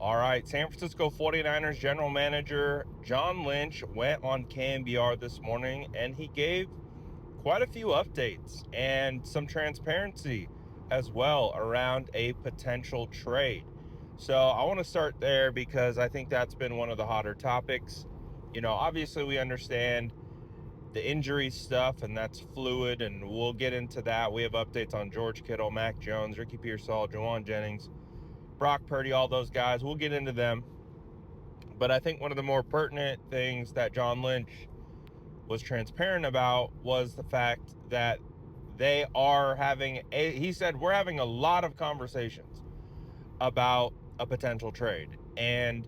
All right, San Francisco 49ers general manager John Lynch went on KNBR this morning and he gave quite a few updates and some transparency as well around a potential trade. So I want to start there because I think that's been one of the hotter topics. Obviously we understand the injury stuff and that's fluid, and we'll get into that. We have updates on George Kittle, Mac Jones, Ricky Pearsall, Juwan Jennings, Brock Purdy, all those guys. We'll get into them. But I think one of the more pertinent things that John Lynch was transparent about was the fact that they are he said, we're having a lot of conversations about a potential trade. And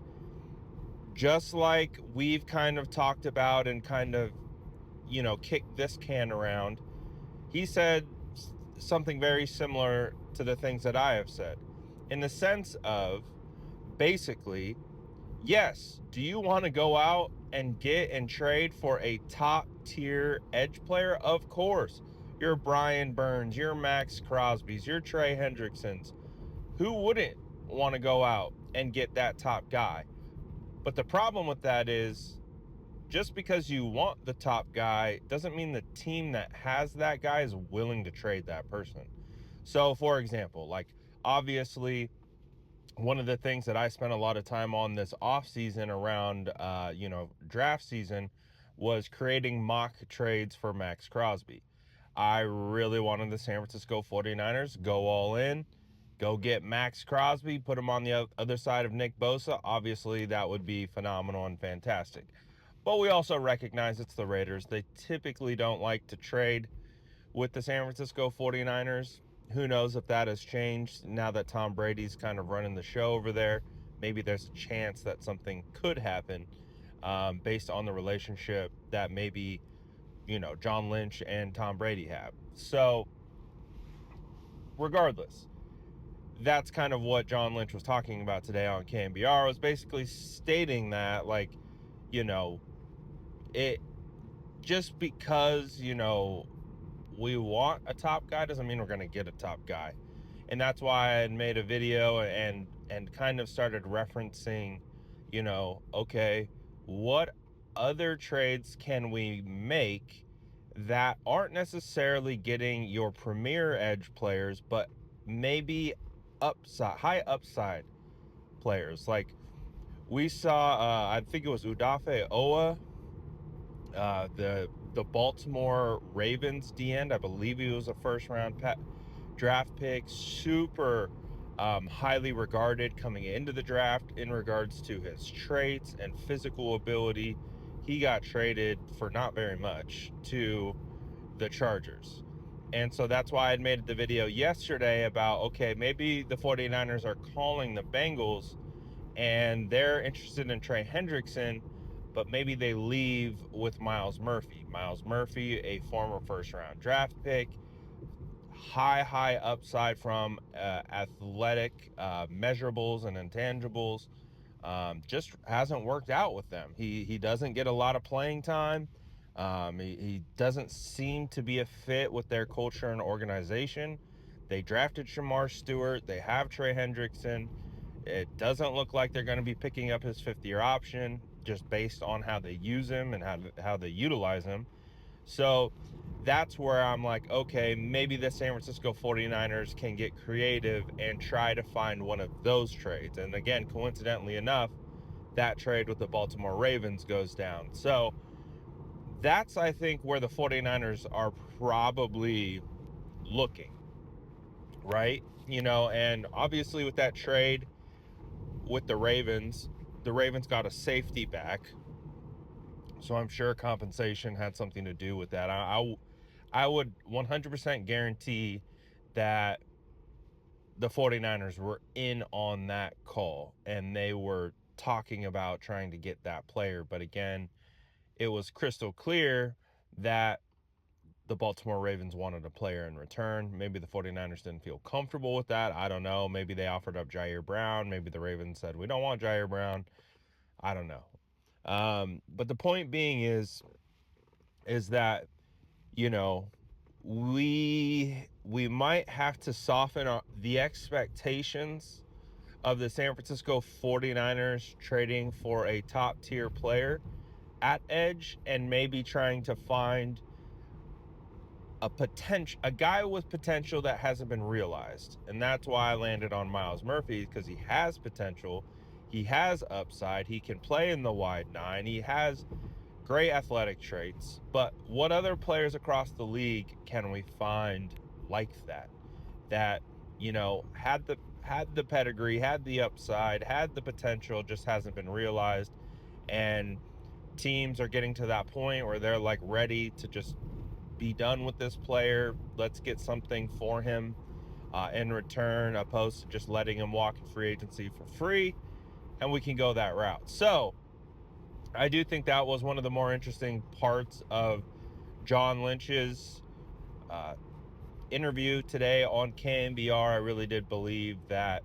just like we've kind of talked about and kind of, kicked this can around, he said something very similar to the things that I have said, in the sense of basically, yes, do you want to go out and get and trade for a top tier edge player? Of course. Your Brian Burns, your Max Crosby's, your Trey Hendricksons. Who wouldn't want to go out and get that top guy? But the problem with that is, just because you want the top guy doesn't mean the team that has that guy is willing to trade that person. So, for example, like, obviously, one of the things that I spent a lot of time on this off season around, draft season, was creating mock trades for Max Crosby. I really wanted the San Francisco 49ers go all in, go get Max Crosby, put him on the other side of Nick Bosa. Obviously, that would be phenomenal and fantastic. But we also recognize it's the Raiders. They typically don't like to trade with the San Francisco 49ers. Who knows if that has changed now that Tom Brady's kind of running the show over there. Maybe there's a chance that something could happen based on the relationship that maybe, John Lynch and Tom Brady have. So, regardless, that's kind of what John Lynch was talking about today on KNBR, was basically stating that, like, you know, it just because, we want a top guy doesn't mean we're going to get a top guy. And that's why I had made a video and kind of started referencing, okay, what other trades can we make that aren't necessarily getting your premier edge players, but maybe high upside players. Like, we saw, I think it was Udafe Owa, the Baltimore Ravens D end. I believe he was a first round draft pick, super highly regarded coming into the draft in regards to his traits and physical ability. He got traded for not very much to the Chargers. And so that's why I made the video yesterday about, okay, maybe the 49ers are calling the Bengals and they're interested in Trey Hendrickson, but maybe they leave with Myles Murphy. Myles Murphy, a former first-round draft pick, high upside from athletic measurables and intangibles. Just hasn't worked out with them. He doesn't get a lot of playing time. He doesn't seem to be a fit with their culture and organization. They drafted Shamar Stewart. They have Trey Hendrickson. It doesn't look like they're going to be picking up his fifth-year option just based on how they use him and how they utilize him. So that's where I'm like, okay, maybe the San Francisco 49ers can get creative and try to find one of those trades. And again, coincidentally enough, that trade with the Baltimore Ravens goes down. So that's, I think, where the 49ers are probably looking, right? And obviously with that trade with the Ravens got a safety back. So I'm sure compensation had something to do with that. I would 100% guarantee that the 49ers were in on that call and they were talking about trying to get that player. But again, it was crystal clear that the Baltimore Ravens wanted a player in return. Maybe the 49ers didn't feel comfortable with that. I don't know. Maybe they offered up Jair Brown. Maybe the Ravens said, we don't want Jair Brown. I don't know. But the point being is that, you know, we might have to soften the expectations of the San Francisco 49ers trading for a top-tier player at edge and maybe trying to find a guy with potential that hasn't been realized. And that's why I landed on Myles Murphy, because he has potential, he has upside, he can play in the wide nine, he has great athletic traits. But what other players across the league can we find like that had the pedigree, had the upside, had the potential, just hasn't been realized? And teams are getting to that point where they're like ready to just be done with this player. Let's get something for him in return, opposed to just letting him walk in free agency for free, and we can go that route. So I do think that was one of the more interesting parts of John Lynch's interview today on KNBR. I really did believe that,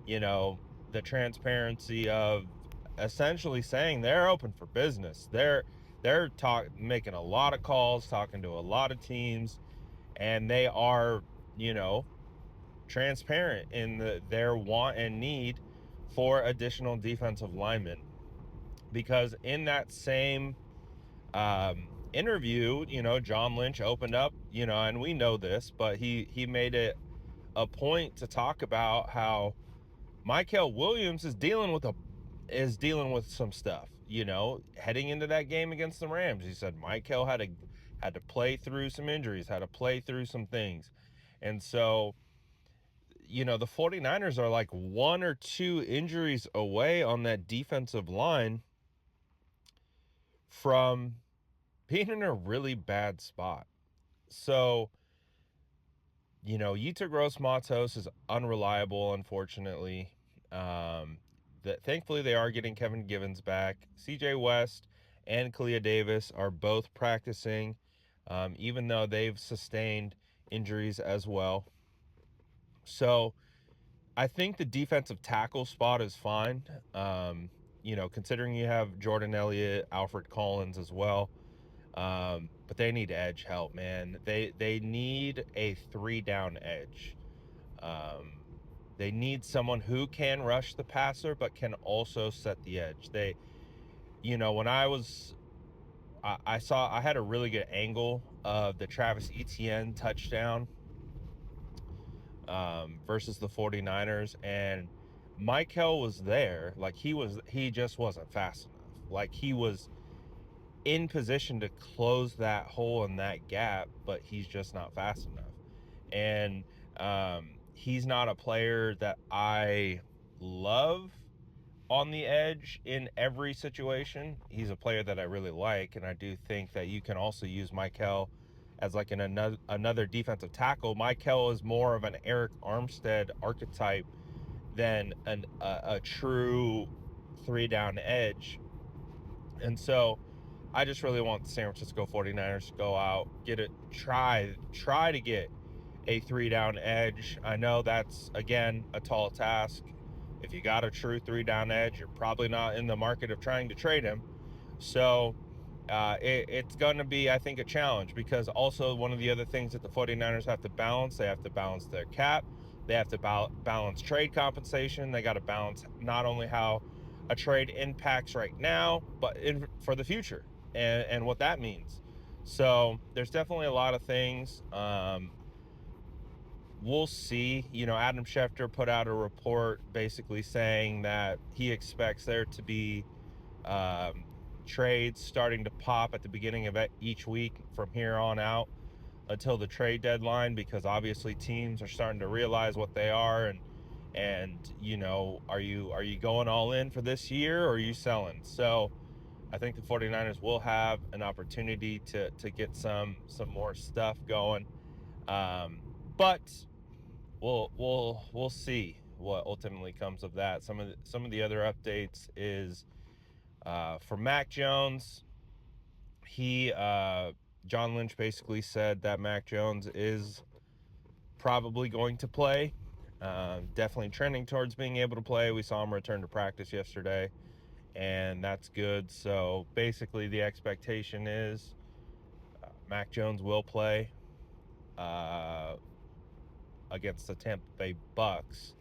the transparency of essentially saying they're open for business. They're making a lot of calls, talking to a lot of teams, and they are, transparent in their want and need for additional defensive linemen. Because in that same interview, John Lynch opened up, and we know this, but he made it a point to talk about how Mykel Williams is dealing with some stuff, heading into that game against the Rams. He said Mykel had to play through some injuries, had to play through some things. And so, the 49ers are like 1 or 2 injuries away on that defensive line from being in a really bad spot. So, Yetur Gross-Matos is unreliable, unfortunately. Thankfully, they are getting Kevin Givens back. C.J. West and Kalia Davis are both practicing, even though they've sustained injuries as well. So I think the defensive tackle spot is fine, considering you have Jordan Elliott, Alfred Collins as well. But they need edge help, man. They need a 3-down edge. They need someone who can rush the passer but can also set the edge. When I had a really good angle of the Travis Etienne touchdown versus the 49ers, and Mykel was there. Like he just wasn't fast enough. Like he was in position to close that hole in that gap, but he's just not fast enough. And he's not a player that I love on the edge in every situation. He's a player that I really like, and I do think that you can also use Mykel as like another defensive tackle. Mykel is more of an Eric Armstead archetype than a true 3-down edge. And so I just really want the San Francisco 49ers to go out, try to get a 3-down edge. I know that's, again, a tall task. If you got a true 3-down edge, you're probably not in the market of trying to trade him. So it's going to be, I think, a challenge, because also one of the other things that the 49ers have to balance, they have to balance their cap. They have to balance trade compensation. They got to balance not only how a trade impacts right now, but for the future and what that means. So there's definitely a lot of things. We'll see. Adam Schefter put out a report basically saying that he expects there to be trades starting to pop at the beginning of each week from here on out until the trade deadline, because obviously teams are starting to realize what they are, and are you going all in for this year, or are you selling? So I think the 49ers will have an opportunity to get some more stuff going, but we'll see what ultimately comes of that. Some of the other updates is for Mac Jones. John Lynch basically said that Mac Jones is probably going to play. Definitely trending towards being able to play. We saw him return to practice yesterday, and that's good. So basically the expectation is Mac Jones will play against the Tampa Bay Bucks.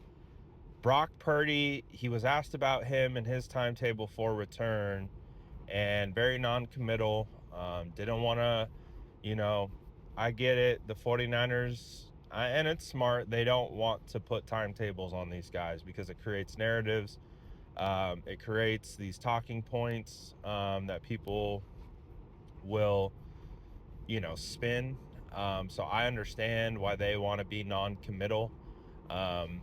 Brock Purdy, he was asked about him and his timetable for return, and very non-committal. Didn't want to, I get it. The 49ers, and it's smart, they don't want to put timetables on these guys because it creates narratives. It creates these talking points that people will, spin. So I understand why they want to be non-committal um,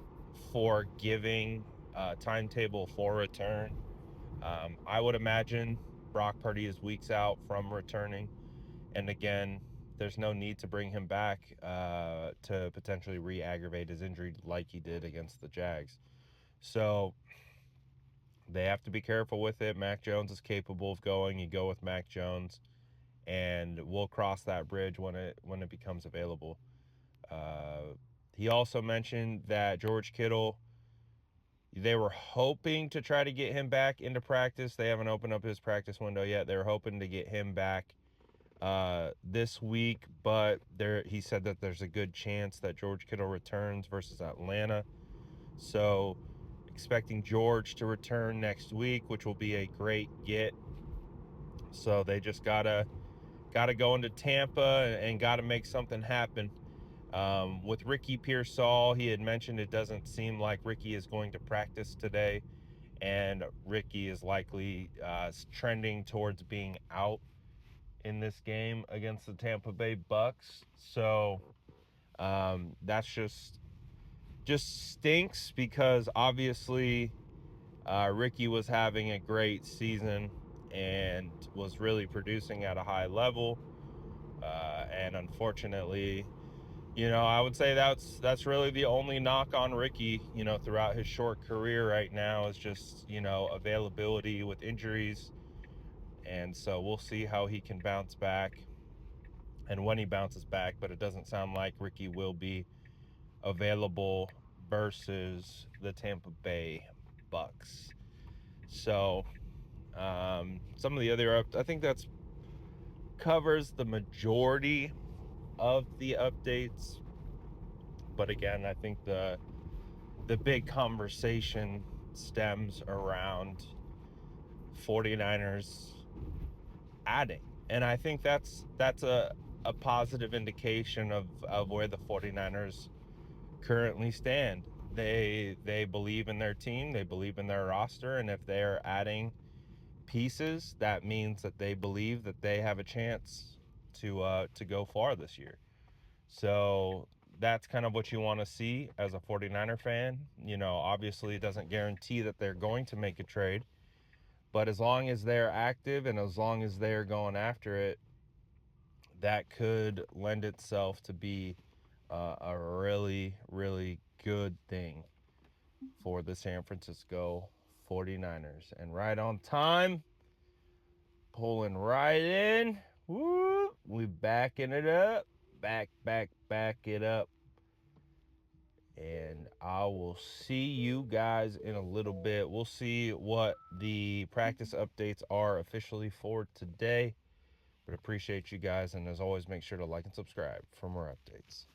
for giving a timetable for return. I would imagine Brock Purdy is weeks out from returning. And again, there's no need to bring him back to potentially re-aggravate his injury like he did against the Jags. So they have to be careful with it. Mac Jones is capable of going. You go with Mac Jones, and we'll cross that bridge when it becomes available. He also mentioned that George Kittle, they were hoping to try to get him back into practice. They haven't opened up his practice window yet. They were hoping to get him back this week, but he said that there's a good chance that George Kittle returns versus Atlanta. So expecting George to return next week, which will be a great get. So they just gotta go into Tampa and gotta make something happen. With Ricky Pearsall, he had mentioned it doesn't seem like Ricky is going to practice today, and Ricky is likely trending towards being out in this game against the Tampa Bay Bucks. So that's just stinks because obviously Ricky was having a great season and was really producing at a high level. And unfortunately, I would say that's really the only knock on Ricky, throughout his short career right now is just, availability with injuries. And so we'll see how he can bounce back and when he bounces back, but it doesn't sound like Ricky will be available versus the Tampa Bay Bucks. So some of the other I think that's covers the majority of the updates. But again, I think the big conversation stems around 49ers adding. And I think that's a positive indication of where the 49ers currently stand. They believe in their team, they believe in their roster, and if they're adding pieces, that means that they believe that they have a chance to go far this year. So that's kind of what you want to see as a 49er fan. Obviously it doesn't guarantee that they're going to make a trade, but as long as they're active and as long as they're going after it, that could lend itself to be a really, really good thing for the San Francisco 49ers. And right on time, pulling right in. Woo! We backing it up. Back it up. And I will see you guys in a little bit. We'll see what the practice updates are officially for today. But appreciate you guys. And as always, make sure to like and subscribe for more updates.